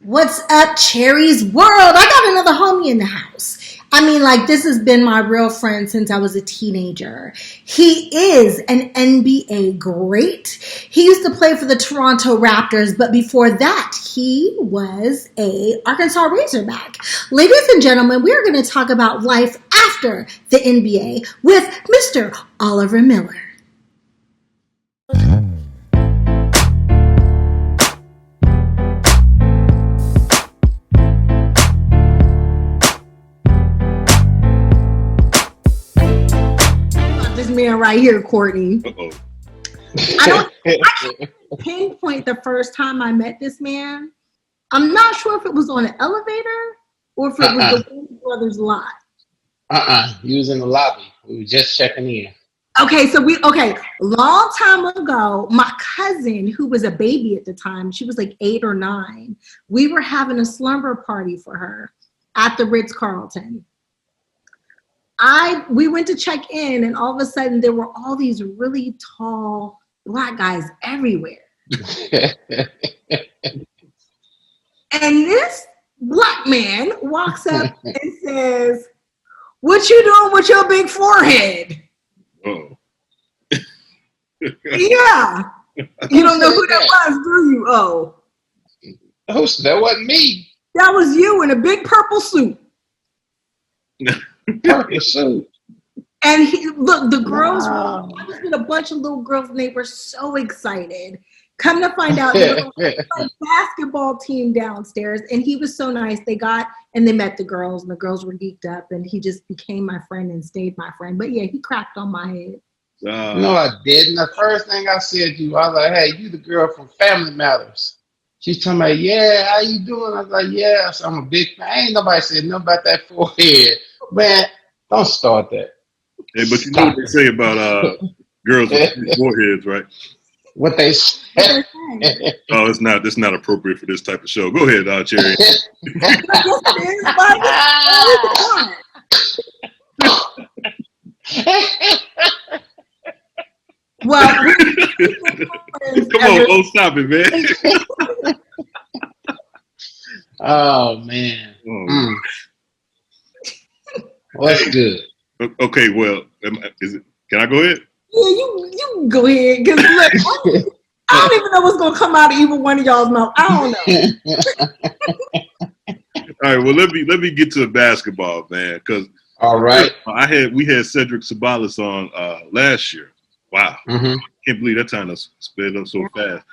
What's up, Cherie's World? I got another homie in the house. I mean, like, this has been my real friend since I was a teenager. He is an NBA great. He used to play for the Toronto Raptors, but before that, he was a Arkansas Razorback. Ladies and gentlemen, we are going to talk about life after the NBA with Mr. Oliver Miller. This man right here, Courtney. I can't pinpoint the first time I met this man. I'm not sure if it was on an elevator or if it was the Warner Brothers lot. He was in the lobby. We were just checking in. Okay, long time ago, my cousin, who was a baby at the time, she was like 8 or 9. We were having a slumber party for her at the Ritz-Carlton. We went to check in, and all of a sudden there were all these really tall black guys everywhere. And this black man walks up and says, "What you doing with your big forehead?" Oh. Yeah. You don't know who that was, do you? Oh. That wasn't me. That was you in a big purple suit. Purple suit. And the girls I was with a bunch of little girls and they were so excited. Come to find out, there was a basketball team downstairs, and he was so nice. They met the girls, and the girls were geeked up, and he just became my friend and stayed my friend. But yeah, he cracked on my head. No, I didn't. The first thing I said to you, I was like, "Hey, you the girl from Family Matters." She's talking about, "Yeah, how you doing?" I was like, "Yeah, so I'm a big fan." Ain't nobody said nothing about that forehead. Man, don't start that. Hey, but you know what they say about girls with foreheads, right? What they say. Oh, it's not appropriate for this type of show. Go ahead, Cherie. Yes, it is. Well, come on, don't stop it, man. Oh man. What's good? Okay, well, can I go ahead? Yeah, you go ahead. Because look, I don't even know what's gonna come out of either one of y'all's mouth. I don't know. All right, well, let me get to the basketball, man. Because all right, we had Cedric Sabalas on last year. Wow, Can't believe that time has sped up so fast.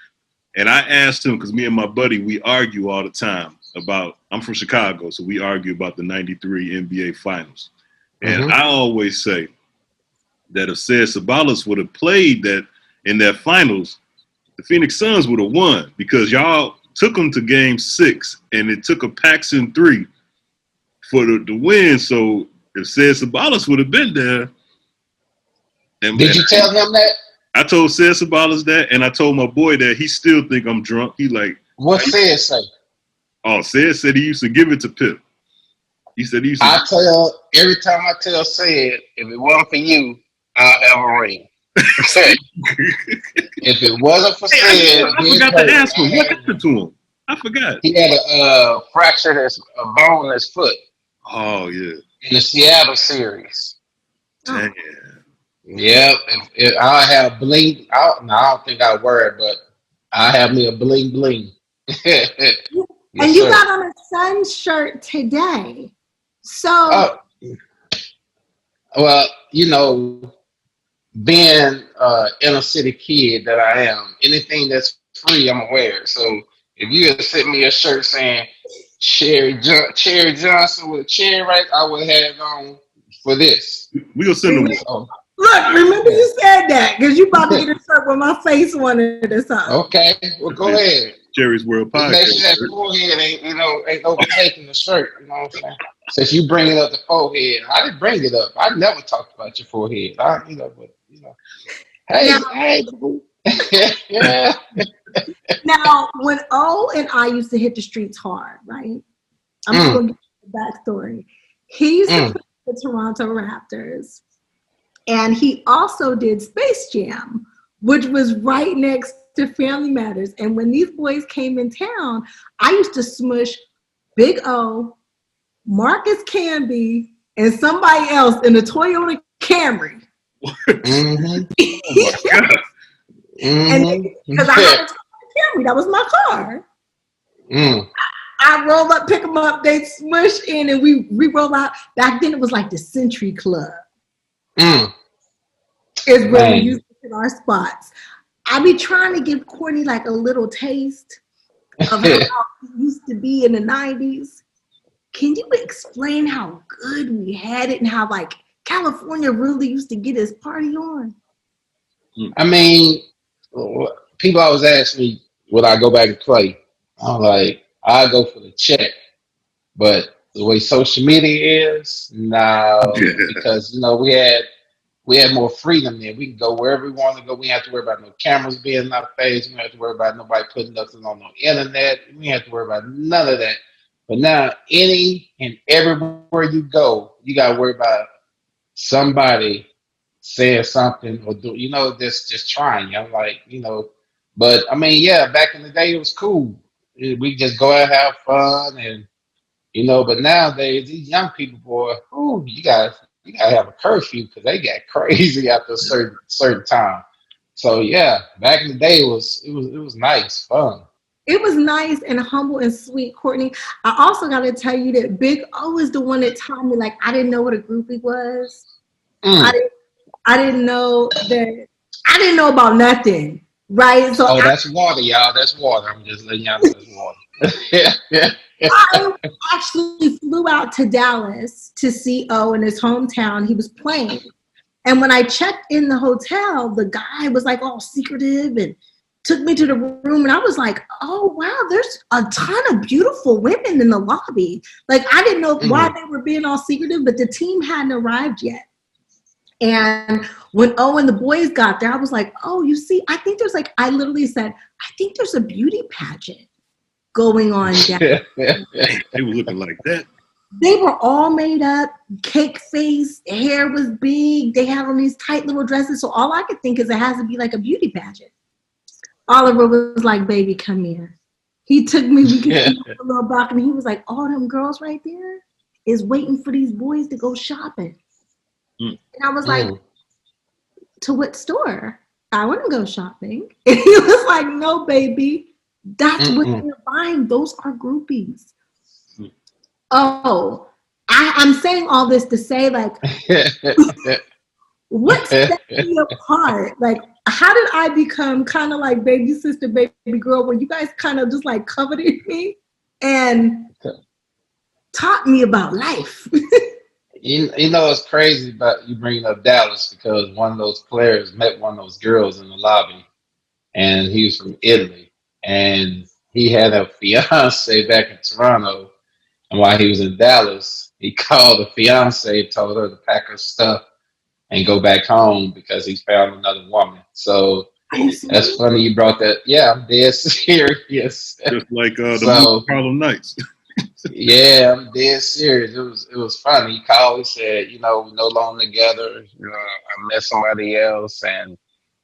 And I asked him, because me and my buddy, we argue all the time about. I'm from Chicago, so we argue about the '93 NBA Finals. And I always say that if Ced Sabalas would have played that in that finals, the Phoenix Suns would have won, because y'all took them to Game 6, and it took a Paxson 3 for the win. So if Ced Sabalas would have been there, did you tell him that? I told Ced Sabalas that, and I told my boy that. He still think I'm drunk. He like, what Ced say? Oh, Ced said he used to give it to Pip. He said he used to. Every time I tell Ced, if it wasn't for you, I'll have a ring. If it wasn't for Ced, I forgot to ask him. What happened to him? I forgot. He had a bone in his foot. Oh yeah. In the Seattle series. Damn. Yep. If I'll have bling. I don't think I wear it, but I'll have me a bling bling. And you got on a Suns shirt today. So well, you know, being inner city kid that I am, anything that's free, I'm aware. So if you had sent me a shirt saying Cherie Johnson with a cherry right, I would have it on for this. We gonna send them. Look, remember you said that because you about to get a shirt with my face on it or something. Okay, well go ahead. Cherie's World Podcast. Make sure that forehead ain't overtaking the shirt. You know what I'm saying? Since you bring it up the forehead, I didn't bring it up. I never talked about your forehead. Hey. Yeah. Now, when O and I used to hit the streets hard, right? I'm just going to give you the backstory. He used to play the Toronto Raptors, and he also did Space Jam, which was right next to Family Matters. And when these boys came in town, I used to smush Big O, Marcus Camby, and somebody else in a Toyota Camry. Mm-hmm. Oh my God. Mm-hmm. Because I had a Toyota Camry. That was my car. Mm. I roll up, pick them up, they smush in, and we roll out. Back then, it was like the Century Club. Is where we used to hit our spots. I be trying to give Courtney like a little taste of how it used to be in the 90s. Can you explain how good we had it and how like California really used to get its party on? I mean, people always ask me, would I go back and play? I'm like, I go for the check. But the way social media is, no, because we had more freedom then. We can go wherever we want to go. We didn't have to worry about no cameras being in our face. We didn't have to worry about nobody putting nothing on the internet. We didn't have to worry about none of that. But now, any and everywhere you go, you got to worry about somebody saying something or just trying. I'm like, but I mean, yeah, back in the day, it was cool. We just go out and have fun and, but nowadays, these young people, boy, you gotta have a curfew because they got crazy after a certain time. So yeah, back in the day, it was nice, fun. It was nice and humble and sweet, Courtney. I also got to tell you that Big O is the one that taught me, like, I didn't know what a groupie was. I didn't know that. I didn't know about nothing, right? So that's water, y'all. That's water. I'm just letting y'all know that's water. Yeah. I actually flew out to Dallas to see O in his hometown. He was playing. And when I checked in the hotel, the guy was like all secretive and took me to the room. And I was like, oh, wow, there's a ton of beautiful women in the lobby. Like, I didn't know why they were being all secretive, but the team hadn't arrived yet. And when O and the boys got there, I was like, oh, you see, I literally said, I think there's a beauty pageant going on down. They were looking like that. They were all made up, cake face, hair was big. They had on these tight little dresses. So all I could think is it has to be like a beauty pageant. Oliver was like, baby, come here. He took me, we could see a little balcony. He was like, all them girls right there is waiting for these boys to go shopping. And I was like, to what store? I want to go shopping. And he was like, no, baby. That's what they're buying. Those are groupies. Oh, I'm saying all this to say, like, what set me apart? Like, how did I become kind of like baby sister, baby girl, where you guys kind of just like coveted me and taught me about life? It's crazy about you bringing up Dallas because one of those players met one of those girls in the lobby, and he was from Italy, and he had a fiance back in Toronto, and while he was in Dallas, he called the fiance, told her to pack her stuff and go back home because he found another woman. So that's funny you brought that. Yeah, I'm dead serious. Just like the Harlem Nights. Yeah, I'm dead serious. It was funny. He called. He said, we're no longer together. I met somebody else, and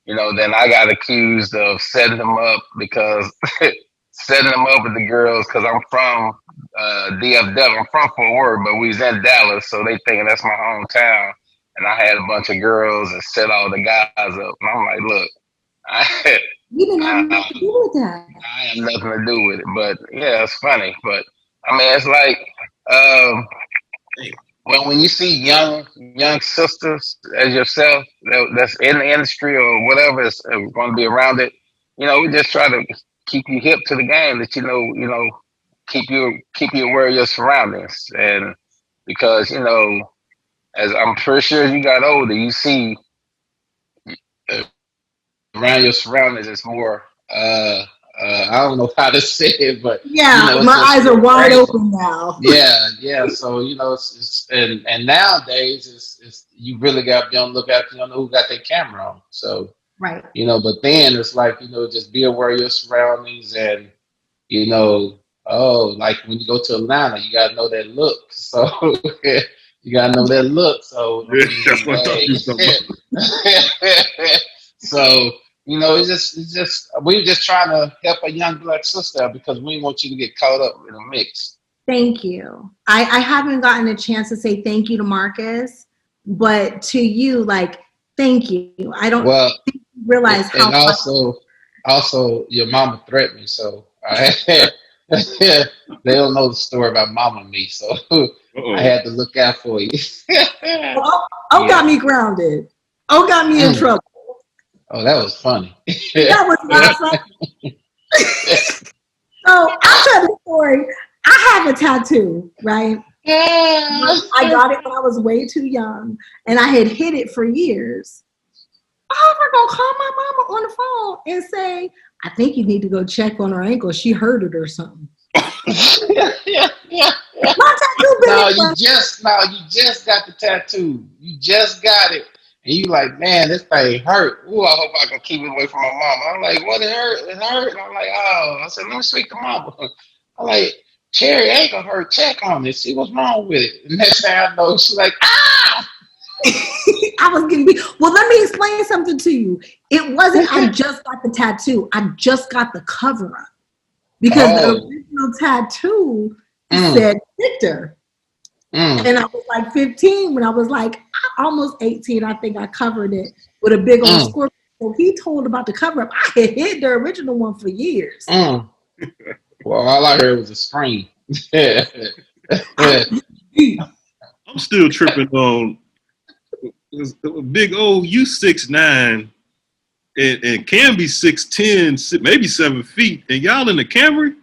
then I got accused of setting them up because setting them up with the girls because I'm from DFW. I'm from Fort Worth, but we was in Dallas, so they thinking that's my hometown. And I had a bunch of girls and set all the guys up. And I'm like, look, You didn't have nothing to do with that. I have nothing to do with it. But yeah, it's funny. But I mean, it's like when you see young sisters as yourself that's in the industry or whatever is going to be around it, we just try to keep you hip to the game. That keep you aware of your surroundings, and because as I'm pretty sure as you got older, you see around your surroundings it's more I don't know how to say it, but my eyes are wide open now. Yeah. So it's and nowadays it's you really got to be on the lookout. You don't know who got their camera on. So right. But then it's like just be aware of your surroundings and like when you go to Atlanta, you got to know that look. So. You gotta know that look, so that's what I'm talking about. So it's just we're just trying to help a young black sister out because we want you to get caught up in a mix. Thank you. I haven't gotten a chance to say thank you to Marcus, but to you, like, thank you. I don't think you realize how. And also, your mama threatened me, so they don't know the story about mama and me, so I had to look out for you. Got me grounded. Got me in trouble. Oh, that was funny. That was not funny. So I'll tell the story. I have a tattoo, right? I got it when I was way too young, and I had hid it for years. I was gonna call my mama on the phone and say, "I think you need to go check on her ankle. She hurt it or something." My tattoo. You just got the tattoo. You just got it, and you like, man, this thing hurt. Ooh, I hope I can keep it away from my mama. I'm like, what? It hurt? It hurt? And I'm like, oh. I said, let me speak to mama. I'm like, Cherie, ain't gonna hurt. Check on it. See what's wrong with it. And next thing I know, she's like, ah. I was getting beat. Well, let me explain something to you. It wasn't I just got the tattoo. I just got the cover up. Because the original tattoo said Victor. And I was like 15 when I was like almost 18. I think I covered it with a big old scorpion. So he told about the cover up. I had hid the original one for years. Well, all I heard was a scream. I'm still tripping on big old you 6'9" and can be 6'10", maybe 7 feet, and y'all in the Camry?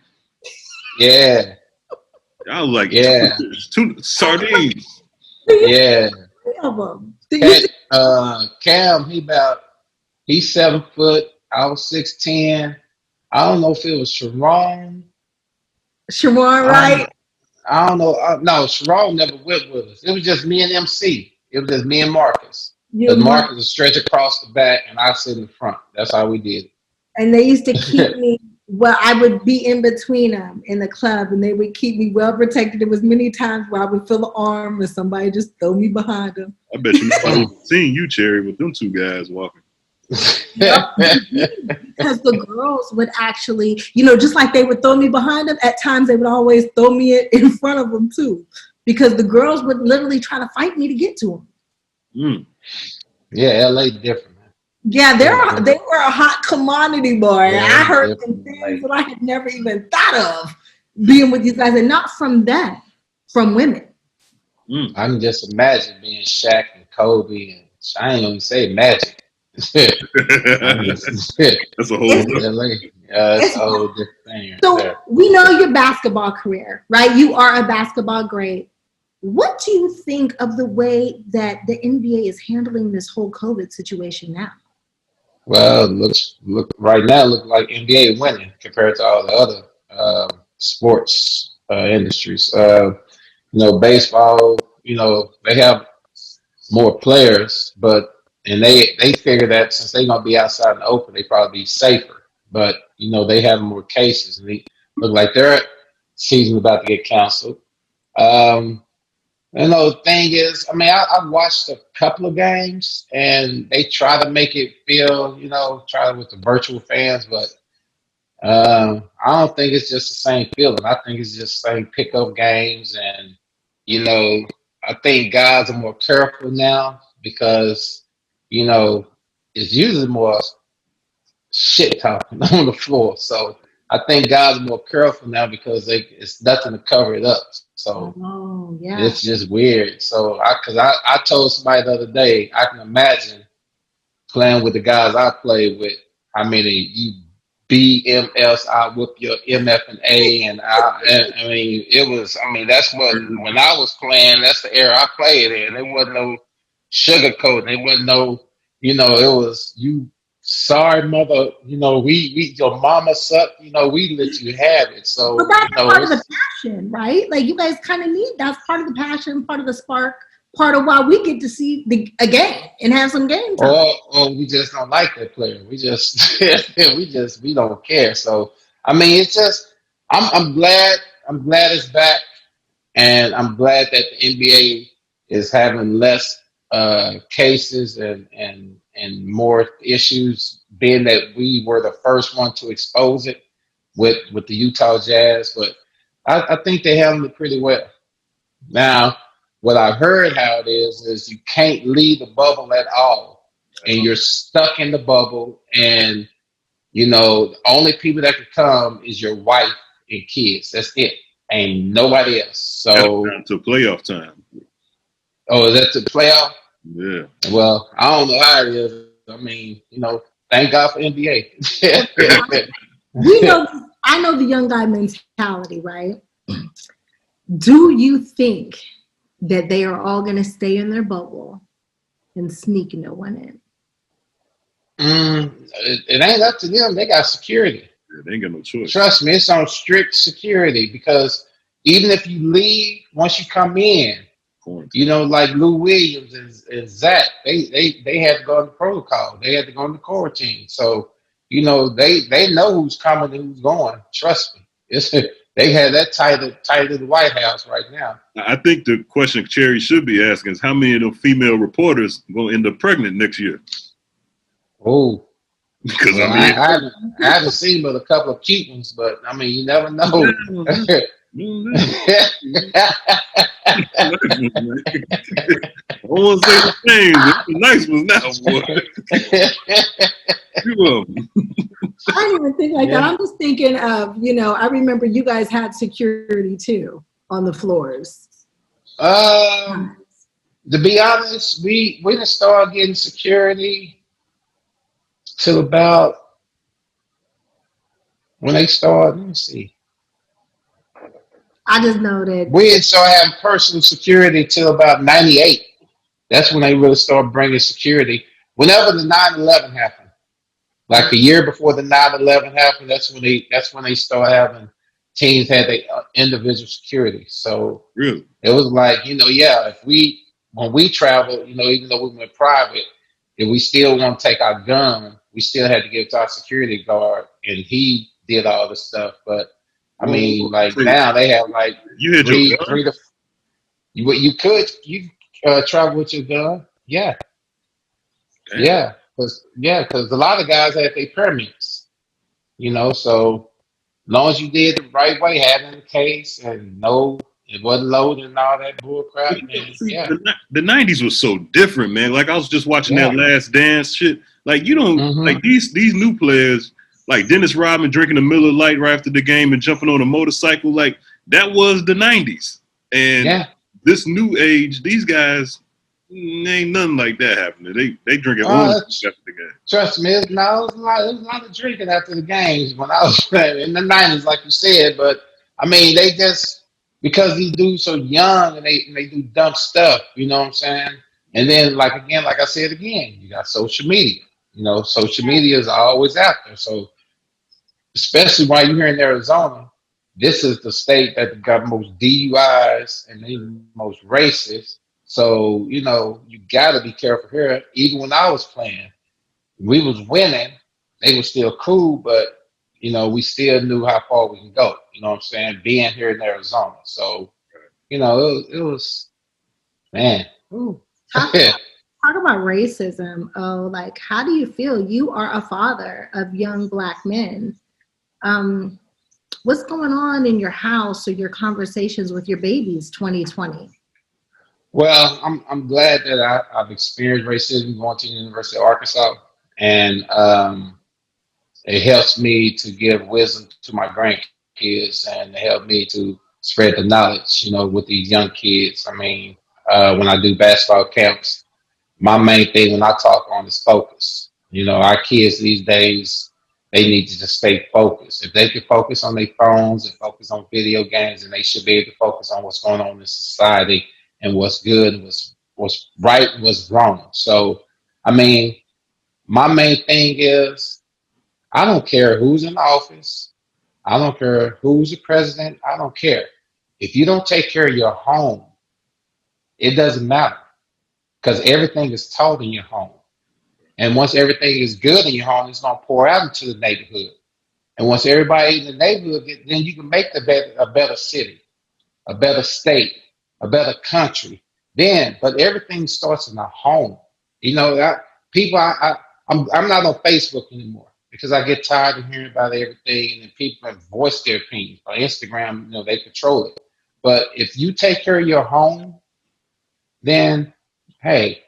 Yeah. Y'all like two sardines. Yeah. Cam, he's 7 foot. I was 6'10". I don't know if it was Sharon. Right? I don't know. No, Sharon never went with us. It was just me and MC. It was just me and Marcus. Because Marcus would stretch across the back and I sit in the front. That's how we did it. And they used to keep me, I would be in between them in the club and they would keep me well protected. There was many times where I would feel the arm or somebody just throw me behind them. I bet you nobody seen you, Cherie, with them two guys walking. Because the girls would actually, just like they would throw me behind them, at times they would always throw me in front of them too. Because the girls would literally try to fight me to get to them. Yeah, LA different, man. Yeah, they were a hot commodity, boy. Yeah, I heard some things that I had never even thought of being with these guys, and not from them, from women. I can just imagine being Shaq and Kobe, and I ain't gonna say Magic. That's a whole LA. It's a whole different thing. So we know your basketball career, right? You are a basketball great. What do you think of the way that the NBA is handling this whole COVID situation now? Well, look right now. Look like NBA winning compared to all the other sports industries. Baseball. They have more players, and they figure that since they're gonna be outside in the open, they probably be safer. But they have more cases, and they look like their season's about to get canceled. The thing is, I watched a couple of games, and they try to make it feel, try with the virtual fans, but I don't think it's just the same feeling. I think it's just the same pickup games, and I think guys are more careful now because it's usually more shit talking on the floor. So I think guys are more careful now because it's nothing to cover it up. So it's just weird. So I told somebody the other day, I can imagine playing with the guys I played with, how many you BMS, I whoop your MF and A, and that's what, when I was playing, that's the era I played in. There wasn't no sugarcoat. There wasn't no, it was you. Sorry, mother. We your mama sucked. We let you have it. So, but that's part of the passion, right? Like you guys kind of need. That's part of the passion, part of the spark, part of why we get to see a game and have some game time. Or we just don't like that player. We just we don't care. So it's just I'm glad it's back, and I'm glad that the NBA is having less cases and more issues being that we were the first one to expose it with the Utah Jazz, but I think they handled it pretty well. Now, what I've heard how it is you can't leave the bubble at all, and you're stuck in the bubble, and the only people that could come is your wife and kids. That's it. Ain't nobody else. So to playoff time. Oh, is that the playoff? Yeah. Well, I don't know how it is. I mean, thank God for NBA. I know the young guy mentality, right? Do you think that they are all going to stay in their bubble and sneak no one in? It ain't up to them. They got security. Yeah, they ain't got no choice. Trust me, it's on strict security because even if you leave, once you come in, like Lou Williams and Zach, they had to go into protocol. They had to go into quarantine. So, they know who's coming and who's going. Trust me. They had that tight to the White House right now. I think the question Cherie should be asking is how many of the female reporters going to end up pregnant next year? Oh. Because I haven't seen but a couple of cute ones, but I mean, you never know. I won't say the names. The nice ones now, boy. I didn't even think like that. I'm just thinking of, I remember you guys had security too on the floors. To be honest, we didn't start getting security till about when they started. Let me see. I just know that we didn't start having personal security till about 98. That's when they really started bringing security. Whenever the 9/11 happened, like the year before the 9/11 happened, that's when they started having teams had their individual security. So really, it was like when we traveled, even though we went private, if we still want to take our gun, we still had to give it to our security guard, and he did all the stuff, but. I mean, like now they have like you had three your gun? to. You could travel with your gun, yeah, Damn. because a lot of guys had their permits, So as long as you did the right way, having the case and it wasn't loaded and all that bull crap. The 90s was so different, man. Like I was just watching that Last Dance shit. Like you don't like these new players. Like Dennis Rodman drinking a Miller Lite right after the game and jumping on a motorcycle, like that was the 90s. And this new age, these guys, ain't nothing like that happening. They drinking after the game. Trust me, it was a lot of drinking after the games when I was in the 90s, like you said. But I mean, they just because these dudes so young and they do dumb stuff, you know what I'm saying? And then like I said again, you got social media. Social media is always out there. So especially while you're here in Arizona, this is the state that got most DUIs and the most racist. So, you got to be careful here. Even when I was playing, we was winning. They were still cool, but, we still knew how far we can go. You know what I'm saying? Being here in Arizona. So, it was, man. Talk about racism. Oh, like, how do you feel? You are a father of young Black men. What's going on in your house or your conversations with your babies 2020? Well, I'm glad that I've experienced racism going to the University of Arkansas, and it helps me to give wisdom to my grandkids and it helped me to spread the knowledge, with these young kids. I mean, when I do basketball camps, my main thing when I talk on is focus. Our kids these days, they need to just stay focused. If they can focus on their phones and focus on video games, then they should be able to focus on what's going on in society and what's good and what's right and what's wrong. So, I mean, my main thing is I don't care who's in office. I don't care who's the president. I don't care. If you don't take care of your home, it doesn't matter because everything is taught in your home. And once everything is good in your home, it's going to pour out into the neighborhood. And once everybody in the neighborhood, then you can make a better city, a better state, a better country. But everything starts in the home. I'm not on Facebook anymore because I get tired of hearing about everything and people have voiced their opinions. On Instagram, they control it. But if you take care of your home, then hey,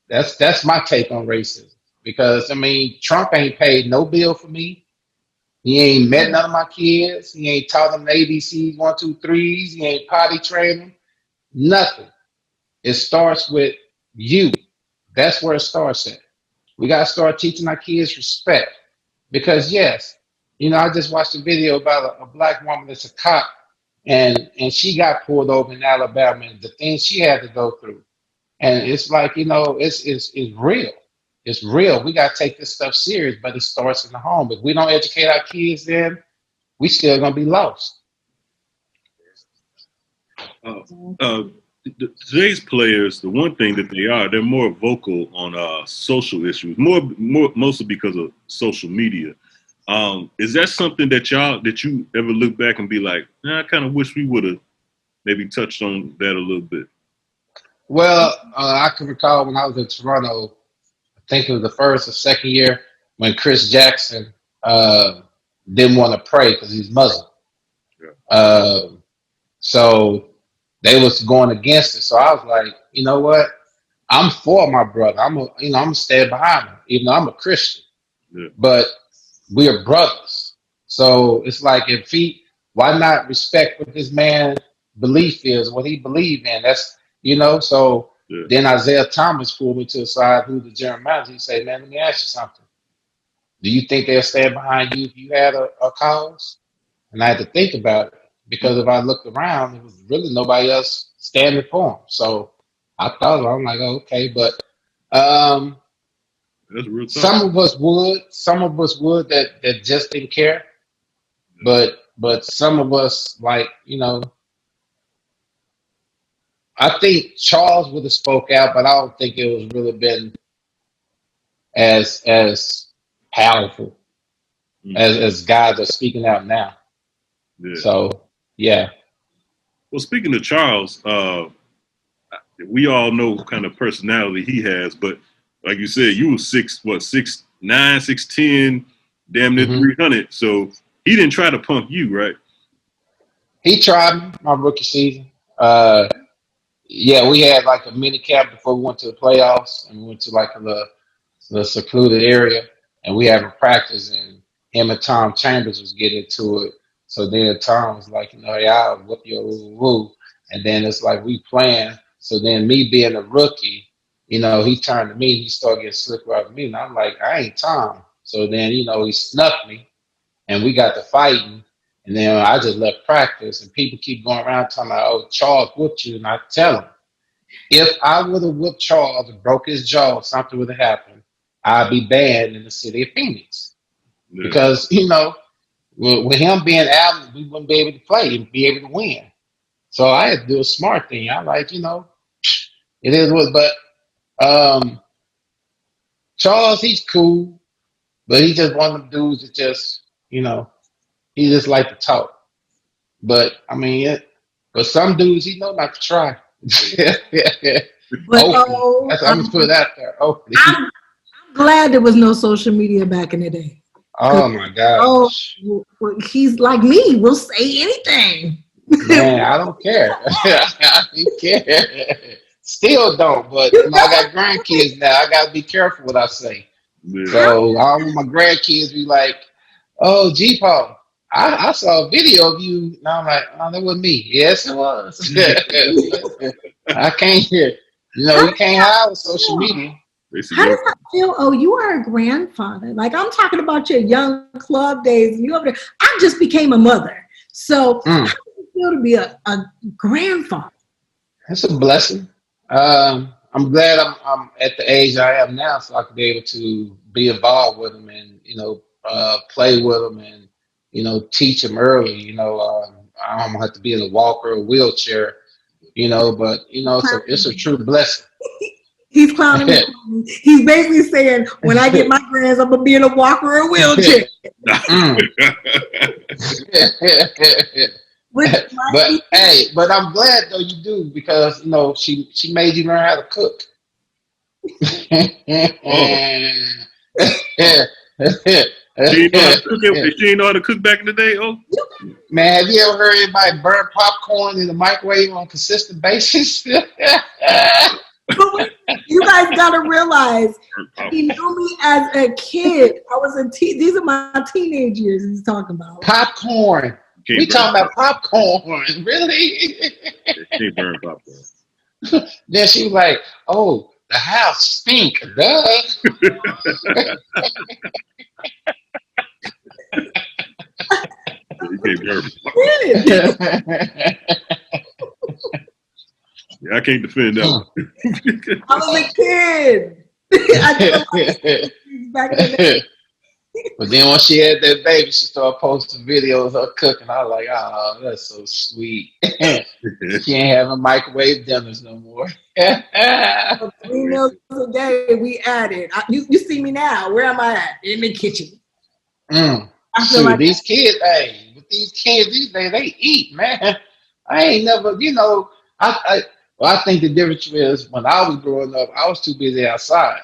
that's my take on racism. Because I mean, Trump ain't paid no bill for me. He ain't met none of my kids. He ain't taught them the ABCs, 1, 2, 3s. He ain't potty trained them. Nothing. It starts with you. That's where it starts at. We got to start teaching our kids respect. Because, yes, I just watched a video about a black woman that's a cop, and she got pulled over in Alabama, and the things she had to go through. And it's like, it's real. It's real. We got to take this stuff serious, but it starts in the home. If we don't educate our kids, then we still going to be lost. Today's players, the one thing that they're more vocal on social issues, mostly because of social media. Is that something that you ever look back and be like, I kind of wish we would have maybe touched on that a little bit? Well, I can recall when I was in Toronto, I think it was the first or second year when Chris Jackson didn't want to pray because he's Muslim. Yeah. So they was going against it. So I was like, you know what? I'm for my brother. I'm gonna stand behind him, even though I'm a Christian. Yeah. But we are brothers. So it's like why not respect what this man belief is, what he believed in? That's so yeah. Then Isaiah Thomas pulled me to the side, who the general manager. He said, man, let me ask you something. Do you think they'll stand behind you if you had a cause? And I had to think about it. Because if I looked around, there was really nobody else standing for him. So I thought, I'm like, oh, okay. But that's real tough. Some of us would that just didn't care. But some of us, like, I think Charles would have spoke out, but I don't think it was really been as powerful as guys are speaking out now. Yeah. So, yeah. Well, speaking of Charles, we all know what kind of personality he has, but like you said, you were 6'9", 6'10", damn near 300. So he didn't try to punk you, right? He tried me my rookie season. Yeah, we had like a mini camp before we went to the playoffs, and we went to like the secluded area, and we had a practice, and him and Tom Chambers was getting into it. So then Tom was like, hey, I'll whoop your woo. And then it's like we playing. So then me being a rookie, he turned to me, he started getting slicker out of me. And I'm like, I ain't Tom. So then, he snuck me, and we got to fighting. And then I just left practice, and people keep going around talking about, oh, Charles whooped you. And I tell them, if I would have whooped Charles and broke his jaw, something would have happened. I'd be banned in the city of Phoenix. Yeah. Because, with him being out, we wouldn't be able to play and be able to win. So I had to do a smart thing. I like, it is what, but Charles, he's cool, but he's just one of them dudes that just, he just like to talk. But I mean, but some dudes, he know not to try. But I'm just put it out there. Hopefully. I'm glad there was no social media back in the day. Oh my gosh. Oh, he's like me. We'll say anything. Man, I don't care. I don't care. Still don't, but I got grandkids now. I got to be careful what I say. Yeah. So I don't want my grandkids be like, oh, G-Paul, I saw a video of you. And I'm like, oh, that wasn't me. Yes, it was. I can't hear. You can't hide with social media. How does that feel? Oh, you are a grandfather. Like, I'm talking about your young club days. And you over there. I just became a mother. So how does it feel to be a grandfather? That's a blessing. I'm glad I'm at the age I am now, so I can be able to be involved with them and, play with them and, teach them early. I don't have to be in a walker or wheelchair, but, it's a true blessing. He's clowning me. He's basically saying, when I get my grands, I'm going to be in a walker or a wheelchair. But I'm glad though you do, because, she made you learn how to cook. She ain't know how to cook it. She ain't know how to cook back in the day. Oh, man, have you ever heard anybody burn popcorn in the microwave on a consistent basis? But you guys gotta realize, he knew me as a kid. I was these are my teenage years he's talking about. Popcorn. We talking about popcorn. Really? Can't burn popcorn. Then she was like, oh, the house stink. Duh. You can't burn popcorn. Yeah, I can't defend that one. I was a kid. I did back in the day. But then once she had that baby, she started posting videos of her cooking. I was like, oh, that's so sweet. She ain't having microwave dinners no more. 3 meals a day we added. You see me now. Where am I at? In the kitchen. I feel like these kids, with these kids these days, they eat, man. I ain't never, I think the difference is when I was growing up, I was too busy outside.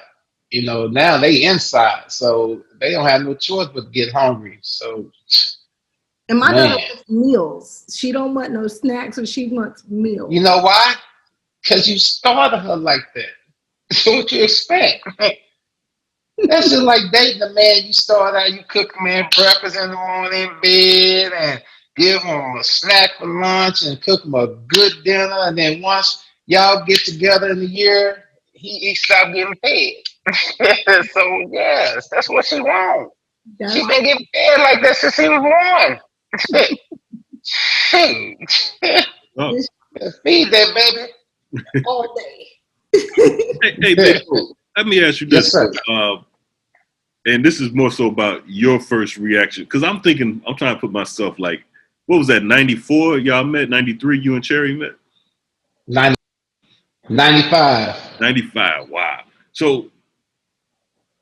Now they inside, so they don't have no choice but to get hungry. So, and my daughter wants meals. She don't want no snacks, or she wants meals. You know why? Because you started her like that. So what you expect? That's just like dating a man. You start out, you cook a man breakfast in the morning, bed, and give him a snack for lunch, and cook him a good dinner, and then once y'all get together in a year, he stopped getting fed. So yes, that's what she wants. She been getting fed like that since he was born. Feed that baby all day. Hey, baby, let me ask you this. Yes, and this is more so about your first reaction, because I'm trying to put myself like, what was that? 94? Y'all met 93. You and Cherie met. 95. 95. Wow. So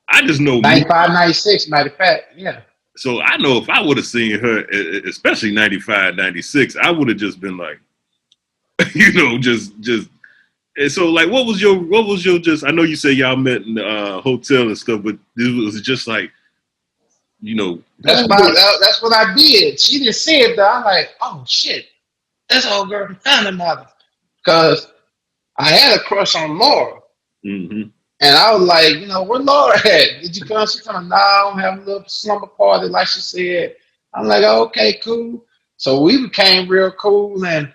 I just know 95, 96, 95. Yeah. So I know if I would have seen her, especially 95, 96, I would have just been like, just. And so, like, what was your just? I know you say y'all met in the hotel and stuff, but was it just like, That's what I did. She didn't say it, though. I'm like, oh shit, that's old girl from Canada, because I had a crush on Laura. Mm-hmm. And I was like, where Laura at? Did you come? She come, no, I'm having a little slumber party, like she said. I'm like, oh, okay, cool. So we became real cool. And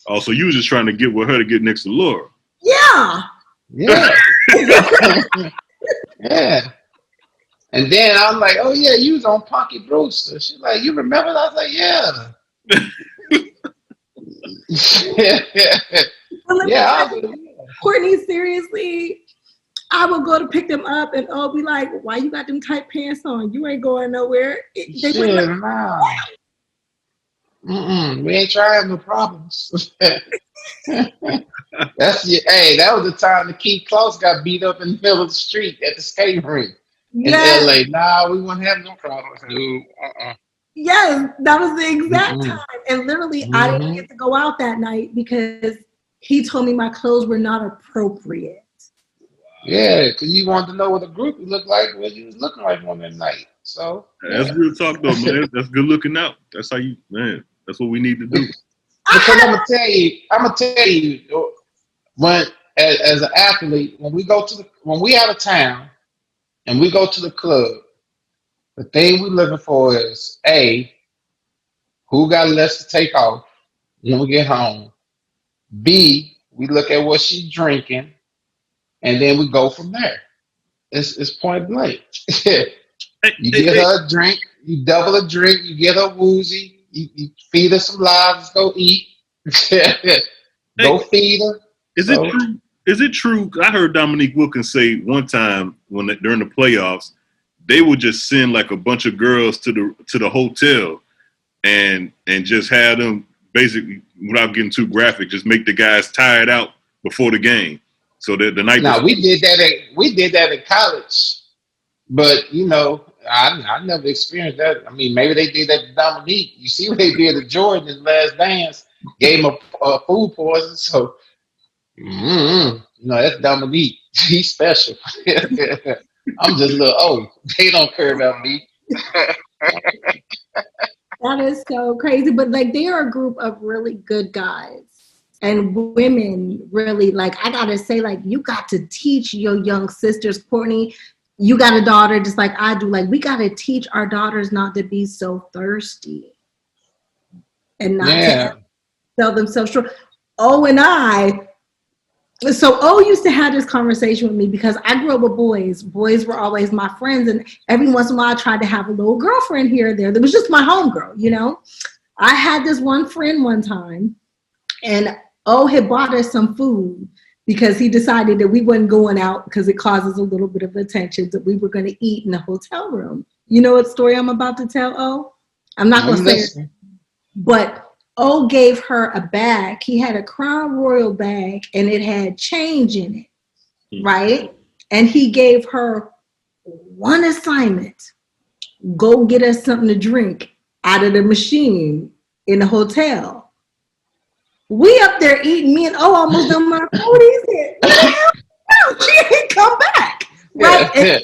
oh, so you was just trying to get with her to get next to Laura? Yeah. Yeah. And then I'm like, oh yeah, you was on Punky Brewster. She's like, you remember that? I was like, yeah. Yeah. Courtney, seriously, I would go to pick them up and I'll be like, why you got them tight pants on? You ain't going nowhere. We ain't trying no problems. That was the time the Keith Close got beat up in the middle of the street at the skating rink in LA. Nah, we won't have no problems. Yes, that was the exact time. And literally, I didn't get to go out that night because he told me my clothes were not appropriate. Yeah, because you wanted to know what the group looked like when you was looking like one that night. So that's real talk, though, man. That's good looking out. That's how you, man. That's what we need to do. Because I'm gonna tell you, when as an athlete, when we out of town and we go to the club, the thing we're looking for is A, who got less to take off when we get home. B, we look at what she's drinking, and then we go from there. It's point blank. You get her a drink, you double a drink, you get her woozy, you feed her some lives, go eat. Go feed her. Is it true? I heard Dominique Wilkins say one time during the playoffs, they would just send like a bunch of girls to the hotel and just have them, basically, without getting too graphic, just make the guys tired out before the game. So that the night. Now we did that at college, but I never experienced that. I mean, maybe they did that to Dominique. You see what they did to Jordan in the Last Dance, gave him a food poison. So No, that's Dominique. He's special. I'm just a little old. They don't care about me. That is so crazy. But like they are a group of really good guys. And women really, like, I gotta say, like, you got to teach your young sisters, Courtney. You got a daughter just like I do. Like, we gotta teach our daughters not to be so thirsty and not to sell themselves short. So O used to have this conversation with me because I grew up with boys. Boys were always my friends, and every once in a while I tried to have a little girlfriend here or there. That was just my homegirl, you know. I had this one friend one time, and O had bought us some food because he decided that we wasn't going out because it causes a little bit of attention, that we were going to eat in the hotel room. You know what story I'm about to tell, O? I'm not going to say it, but O gave her a bag. He had a Crown Royal bag, and it had change in it, right? And he gave her one assignment. Go get us something to drink out of the machine in the hotel. We up there eating, me and O almost done my food. He said, what the hell? No, she ain't come back. Right? And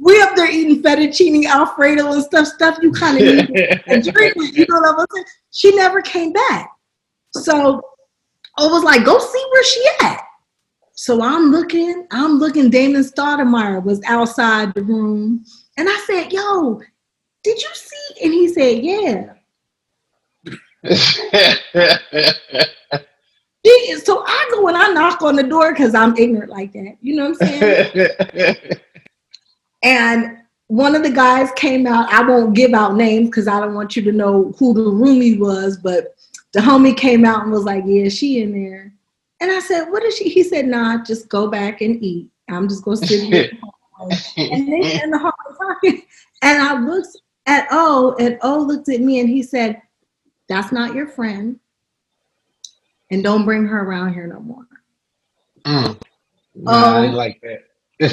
we up there eating fettuccine Alfredo and stuff you kind of need to drink. You know what I'm saying? She never came back. So I was like, go see where she at. So I'm looking, Damon Stoudemire was outside the room. And I said, yo, did you see? And he said, yeah. So I go and I knock on the door because I'm ignorant like that. You know what I'm saying? And one of the guys came out. I won't give out names because I don't want you to know who the roomie was, but the homie came out and was like, yeah, she in there. And I said, what is she? He said, nah, just go back and eat. I'm just going to sit here. And they in the hallway talking. And I looked at O, and O looked at me and he said, that's not your friend. And don't bring her around here no more. I ain't like that.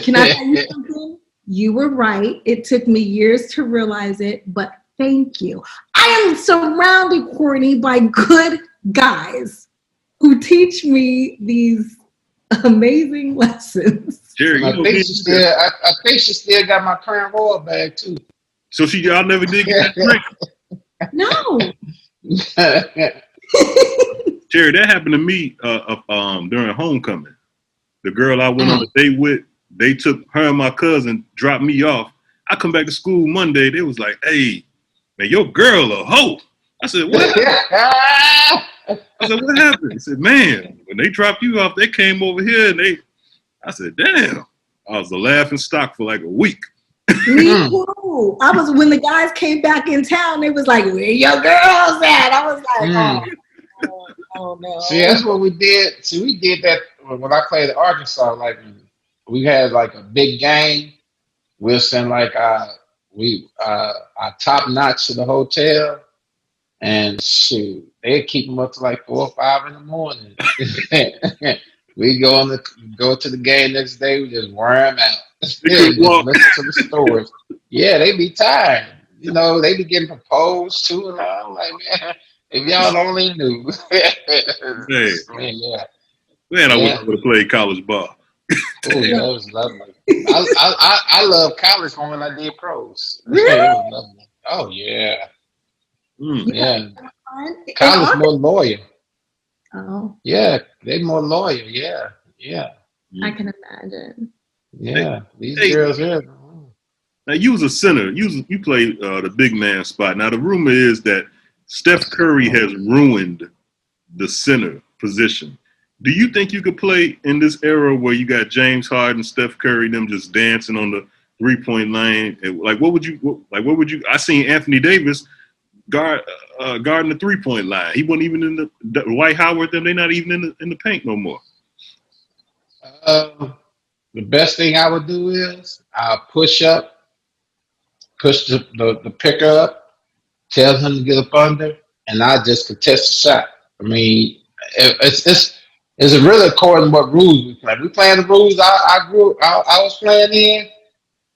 Can I tell you something? You were right. It took me years to realize it, but thank you. I am surrounded, Courtney, by good guys who teach me these amazing lessons. Cherie, I think she still got my Crown Royal bag too. So y'all never did get that drink? No. Cherie, that happened to me during homecoming. The girl I went on a date with, they took her and my cousin, dropped me off. I come back to school Monday. They was like, hey, man, your girl a hoe. I said, what happened? What happened? He said, man, when they dropped you off, they came over here and I said, damn. I was a laughing stock for like a week. Me too. When the guys came back in town, they was like, where your girls at? I was like, oh no. See, that's what we did. See, we did that when I played at Arkansas. Like, we had like a big game. We'll send like our top notch to the hotel, and shoot, they'd keep them up to like 4 or 5 in the morning. We go to the game next day. We just wear them out. Listen to the stories. Yeah, they be tired. You know, they be getting proposed to, and I'm like, man, if y'all only knew. Man, I would have played college ball. Oh, that was lovely. I love college more than I did pros. Really? It was lovely. Oh yeah. Yeah. College more loyal. Oh. Yeah, they more loyal. Yeah. I can imagine. Yeah, these girls here. Now you was a center. You played the big man spot. Now the rumor is that Steph Curry has ruined the center position. Do you think you could play in this era where you got James Harden, Steph Curry, them just dancing on the 3-point line? Like, what would you? I seen Anthony Davis guarding the 3-point line. He wasn't even in the Dwight Howard. They're not even in the paint no more. The best thing I would do is I'll push the picker up, tell him to get up under, and I just contest the shot. I mean, it's really according to what rules we play. We playing the rules I was playing in.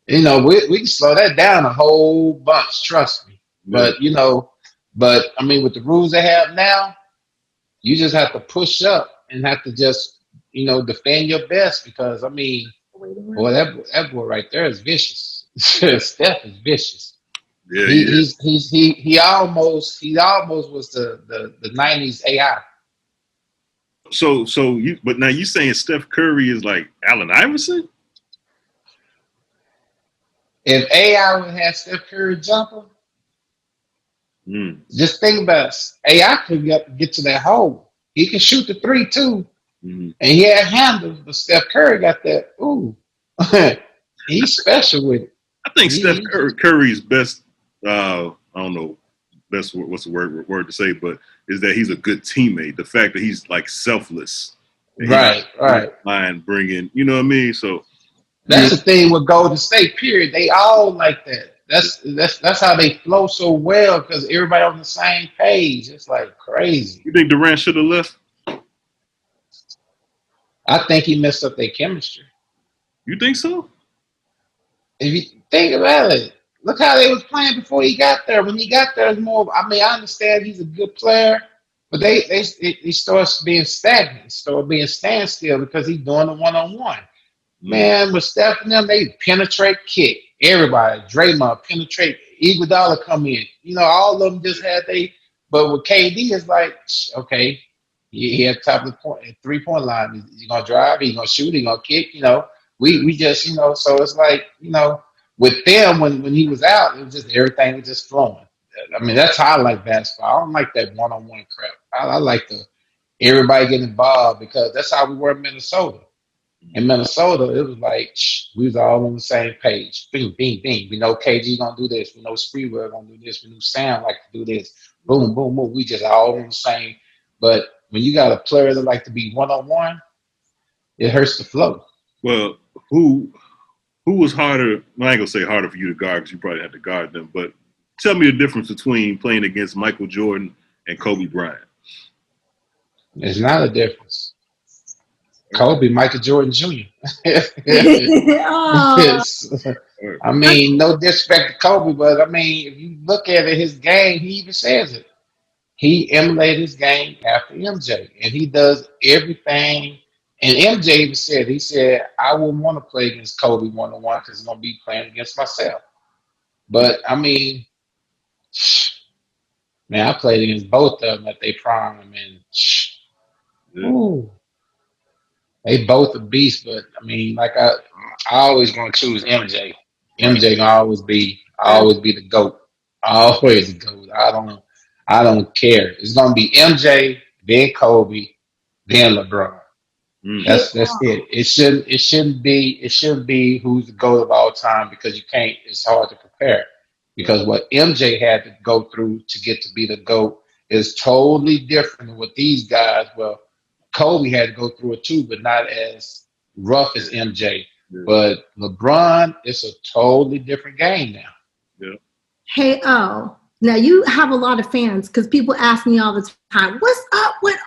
You know, we can slow that down a whole bunch. Trust me. But I mean, with the rules they have now, you just have to push up and have to just defend your best because I mean, boy, that boy right there is vicious. Steph is vicious. Yeah, He almost was the '90s AI. So but now you saying Steph Curry is like Allen Iverson? If AI would have Steph Curry jumper, just think about it. AI could get to that hole. He can shoot the three too, and he had handles. But Steph Curry got that. Ooh, he's special with it. I think Steph Curry's best. I don't know. What's the word to say, but is that he's a good teammate. The fact that he's like selfless, right. Mind bringing, you know what I mean. So that's the thing with Golden State. Period. They all like that. That's how they flow so well because everybody on the same page. It's like crazy. You think Durant should have left? I think he messed up their chemistry. You think so? If you think about it, look how they was playing before he got there. When he got there, it's more. I mean, I understand he's a good player, but he starts being stagnant, start being standstill because he's doing the one-on-one. Man, with Steph and them, they penetrate, kick. Everybody, Draymond penetrate. Iguodala come in. All of them just had But with KD, it's like, okay, he had top of the point, 3-point line. He's gonna drive. He's gonna shoot. He's gonna kick. We just, so it's like, with them, when he was out, it was just everything was just flowing. I mean, that's how I like basketball. I don't like that one-on-one crap. I like everybody getting involved because that's how we were in Minnesota. In Minnesota, it was like we was all on the same page. Bing, bing, bing. We know KG gonna do this. We know Spreewell gonna do this. We know Sam like to do this. Boom, boom, boom. We just all on the same. But when you got a player that like to be one-on-one, it hurts the flow. Well, who was harder? Well, I ain't gonna say harder for you to guard because you probably had to guard them. But tell me the difference between playing against Michael Jordan and Kobe Bryant. There's not a difference. Kobe, Michael Jordan Jr. I mean, no disrespect to Kobe, but I mean, if you look at it, his game, he even says it. He emulated his game after MJ, and he does everything. And MJ even said, I wouldn't want to play against Kobe one-on-one because I'm going to be playing against myself. But, I mean, man, I played against both of them at their prime, and ooh. They both a beast, but I mean, like I always gonna choose MJ. MJ gonna always be the GOAT. Always the GOAT. I don't care. It's gonna be MJ, then Kobe, then LeBron. That's it. It shouldn't be who's the GOAT of all time because you can't. It's hard to compare because what MJ had to go through to get to be the GOAT is totally different than what these guys. Well, Kobe had to go through it too, but not as rough as MJ. Yeah. But LeBron, it's a totally different game now. Yeah. Hey, now you have a lot of fans because people ask me all the time, what's up with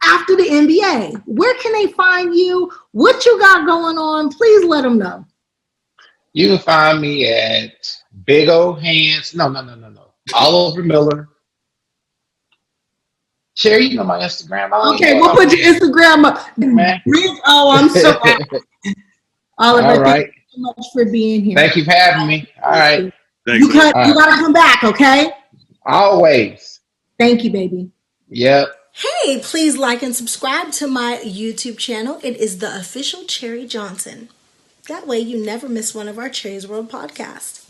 after the NBA? Where can they find you? What you got going on? Please let them know. You can find me at Big O Hands. No. Oliver Miller. Cherie, you know my Instagram. Okay, we'll put your Instagram up. Man. I'm so happy. Oliver, thank you so much for being here. Thank you for having me. All right. You got to come back, okay? Always. Thank you, baby. Yep. Hey, please like and subscribe to my YouTube channel. It is the official Cherie Johnson. That way you never miss one of our Cherie's World podcasts.